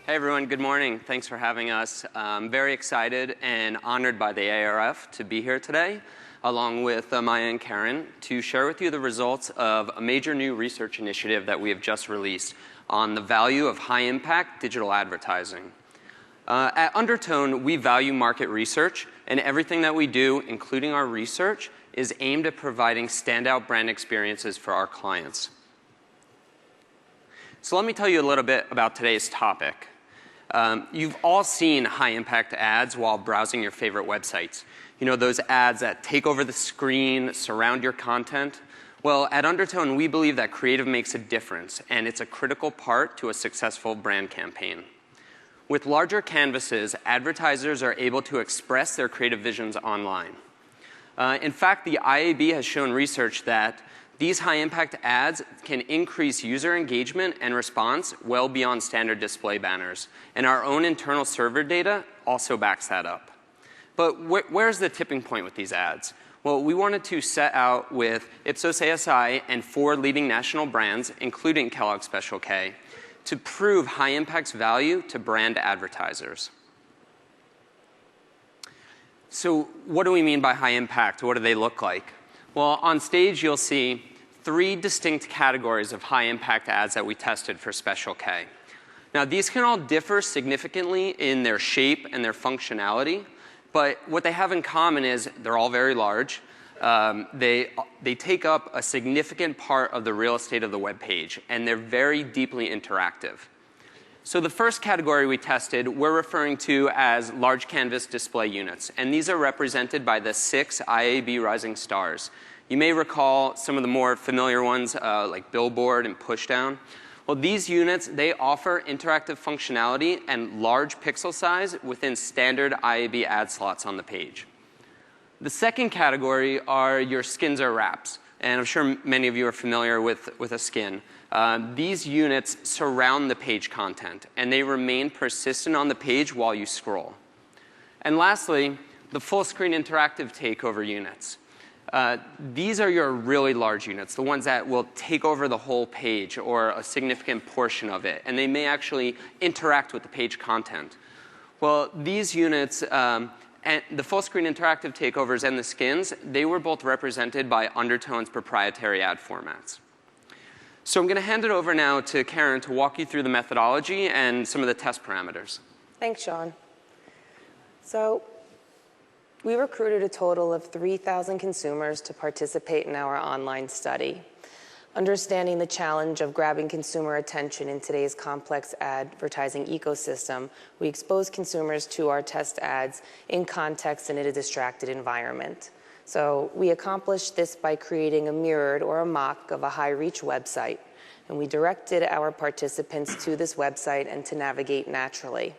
Hey everyone, good morning. Thanks for having us. I'm very excited and honored by the ARF to be here today, along with Maya and Karen, to share with you the results of a major new research initiative that we have just released on the value of high-impact digital advertising. At Undertone, we value market research, and everything that we do, including our research, is aimed at providing standout brand experiences for our clients. So let me tell you a little bit about today's topic. You've all seen high-impact ads while browsing your favorite websites. You know, those ads that take over the screen, surround your content. Well, at Undertone, we believe that creative makes a difference, and it's a critical part to a successful brand campaign. With larger canvases, advertisers are able to express their creative visions online. In fact, the IAB has shown research that these high-impact ads can increase user engagement and response well beyond standard display banners. And our own internal server data also backs that up. But where's the tipping point with these ads? Well, we wanted to set out with Ipsos ASI and 4 leading national brands, including Kellogg's Special K, to prove high-impact's value to brand advertisers. So what do we mean by high impact? What do they look like? Well, on stage, you'll see 3 distinct categories of high-impact ads that we tested for Special K. Now, these can all differ significantly in their shape and their functionality, but what they have in common is they're all very large. They take up a significant part of the real estate of the web page, and they're very deeply interactive. So the first category we tested, we're referring to as large canvas display units, and these are represented by the 6 IAB Rising Stars. You may recall some of the more familiar ones like Billboard and Pushdown. Well, these units, they offer interactive functionality and large pixel size within standard IAB ad slots on the page. The second category are your skins or wraps, and I'm sure many of you are familiar with a skin. These units surround the page content, and they remain persistent on the page while you scroll. And lastly, the full screen interactive takeover units. These are your really large units, the ones that will take over the whole page or a significant portion of it, and they may actually interact with the page content. Well, these units, and the full screen interactive takeovers and the skins, they were both represented by Undertone's proprietary ad formats. So I'm going to hand it over now to Karen to walk you through the methodology and some of the test parameters. Thanks, Sean. So we recruited a total of 3,000 consumers to participate in our online study. Understanding the challenge of grabbing consumer attention in today's complex advertising ecosystem, we exposed consumers to our test ads in context and in a distracted environment. So we accomplished this by creating a mirrored or a mock of a high-reach website, and we directed our participants to this website and to navigate naturally.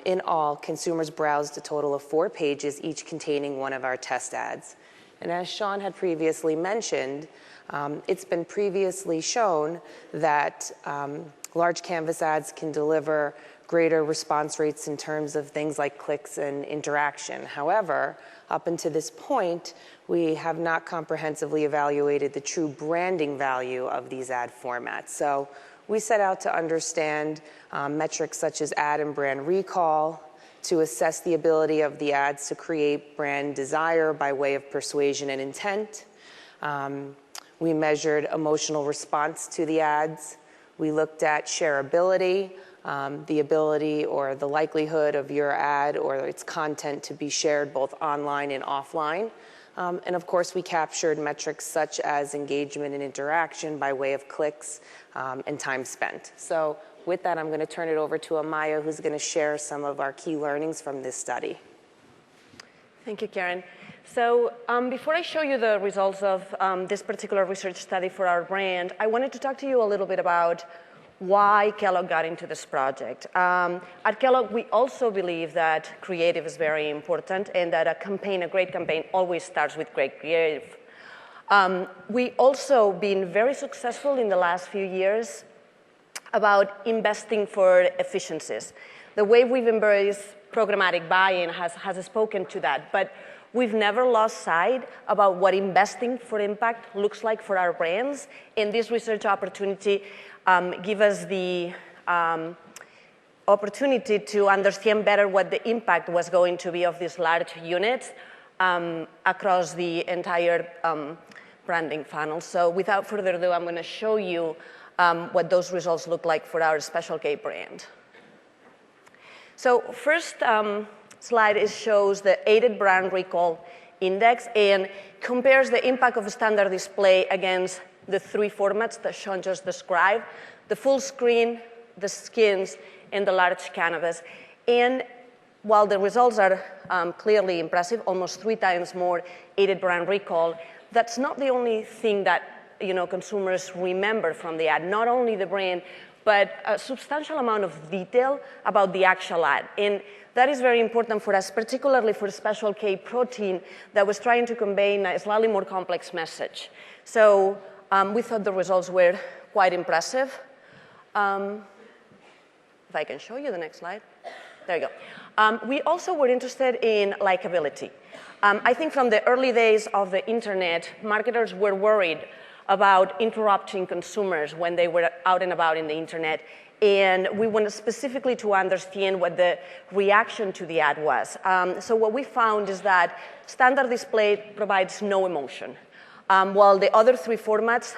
In all, consumers browsed a total of 4 pages, each containing one of our test ads. And as Sean had previously mentioned, it's been previously shown that large canvas ads can deliver greater response rates in terms of things like clicks and interaction. However, up until this point, we have not comprehensively evaluated the true branding value of these ad formats. So we set out to understand metrics such as ad and brand recall, to assess the ability of the ads to create brand desire by way of persuasion and intent. We measured emotional response to the ads. We looked at shareability, the ability or the likelihood of your ad or its content to be shared both online and offline. And of course, we captured metrics such as engagement and interaction by way of clicks and time spent. So with that, I'm going to turn it over to Amaya, who's going to share some of our key learnings from this study. Thank you, Karen. So before I show you the results of this particular research study for our brand, I wanted to talk to you a little bit about why Kellogg got into this project. At Kellogg, we also believe that creative is very important and that a great campaign always starts with great creative. We also been very successful in the last few years about investing for efficiencies. The way we've embraced programmatic buy-in has spoken to that, but we've never lost sight about what investing for impact looks like for our brands, and this research opportunity give us the opportunity to understand better what the impact was going to be of these large units across the entire branding funnel. So without further ado, I'm going to show you what those results look like for our Special K brand. So first slide shows the aided brand recall index and compares the impact of a standard display against the three formats that Sean just described: the full screen, the skins, and the large canvas. And while the results are clearly impressive, almost 3 times more aided brand recall, that's not the only thing that consumers remember from the ad. Not only the brand, but a substantial amount of detail about the actual ad. And that is very important for us, particularly for Special K protein that was trying to convey a slightly more complex message. So we thought the results were quite impressive. If I can show you the next slide. There you go. We also were interested in likability. I think from the early days of the internet, marketers were worried about interrupting consumers when they were out and about in the internet. And we wanted specifically to understand what the reaction to the ad was. So what we found is that standard display provides no emotion, while the other 3 formats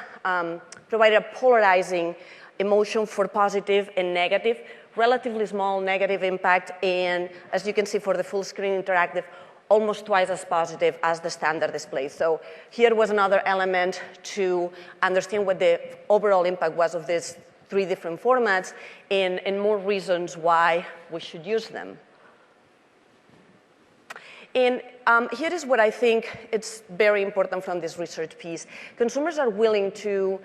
provide a polarizing emotion for positive and negative, relatively small negative impact, and as you can see for the full screen interactive, almost twice as positive as the standard display. So here was another element to understand what the overall impact was of these 3 different formats and more reasons why we should use them. And here is what I think it's very important from this research piece. Consumers are willing to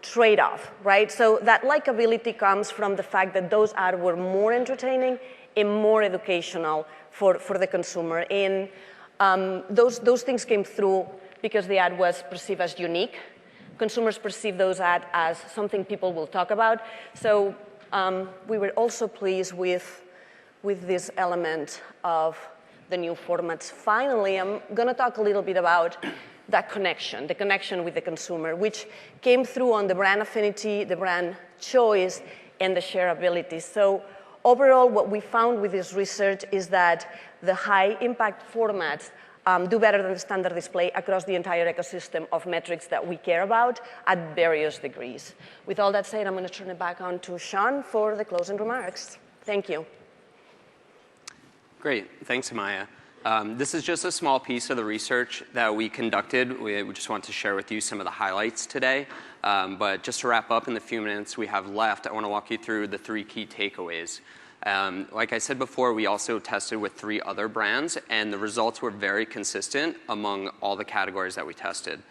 trade off, right? So that likability comes from the fact that those ads were more entertaining and more educational for the consumer. And those things came through because the ad was perceived as unique. Consumers perceive those ads as something people will talk about. So we were also pleased with this element of the new formats. Finally, I'm going to talk a little bit about that connection, the connection with the consumer, which came through on the brand affinity, the brand choice, and the shareability. So overall, what we found with this research is that the high-impact formats do better than the standard display across the entire ecosystem of metrics that we care about at various degrees. With all that said, I'm going to turn it back on to Sean for the closing remarks. Thank you. Great. Thanks, Amaya. This is just a small piece of the research that we conducted. We just want to share with you some of the highlights today. But just to wrap up in the few minutes we have left, I want to walk you through the 3 key takeaways. Like I said before, we also tested with 3 other brands, and the results were very consistent among all the categories that we tested.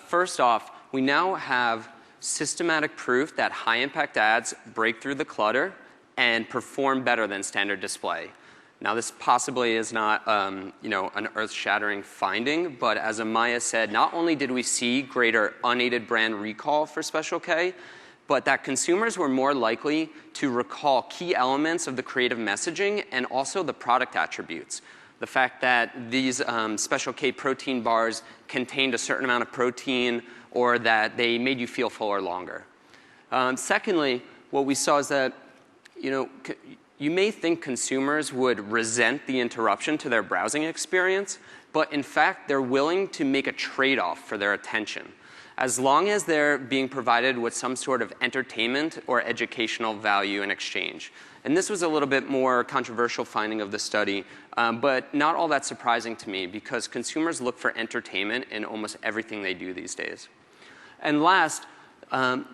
First off, we now have systematic proof that high-impact ads break through the clutter and perform better than standard display. Now, this possibly is not an earth-shattering finding, but as Amaya said, not only did we see greater unaided brand recall for Special K, but that consumers were more likely to recall key elements of the creative messaging and also the product attributes. The fact that these Special K protein bars contained a certain amount of protein or that they made you feel fuller longer. Secondly, what we saw is that, you may think consumers would resent the interruption to their browsing experience, but in fact, they're willing to make a trade-off for their attention, as long as they're being provided with some sort of entertainment or educational value in exchange. And this was a little bit more controversial finding of the study, but not all that surprising to me because consumers look for entertainment in almost everything they do these days. And last,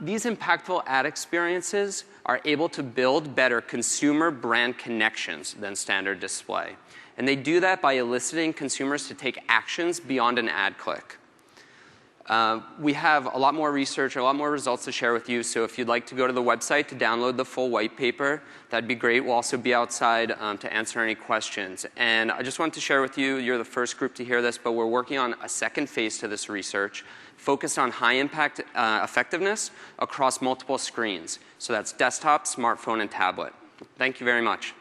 these impactful ad experiences are able to build better consumer brand connections than standard display. And they do that by eliciting consumers to take actions beyond an ad click. We have a lot more research, a lot more results to share with you, so if you'd like to go to the website to download the full white paper, that'd be great. We'll also be outside to answer any questions. And I just wanted to share with you, you're the first group to hear this, but we're working on a second phase to this research focused on high-impact effectiveness across multiple screens. So that's desktop, smartphone, and tablet. Thank you very much.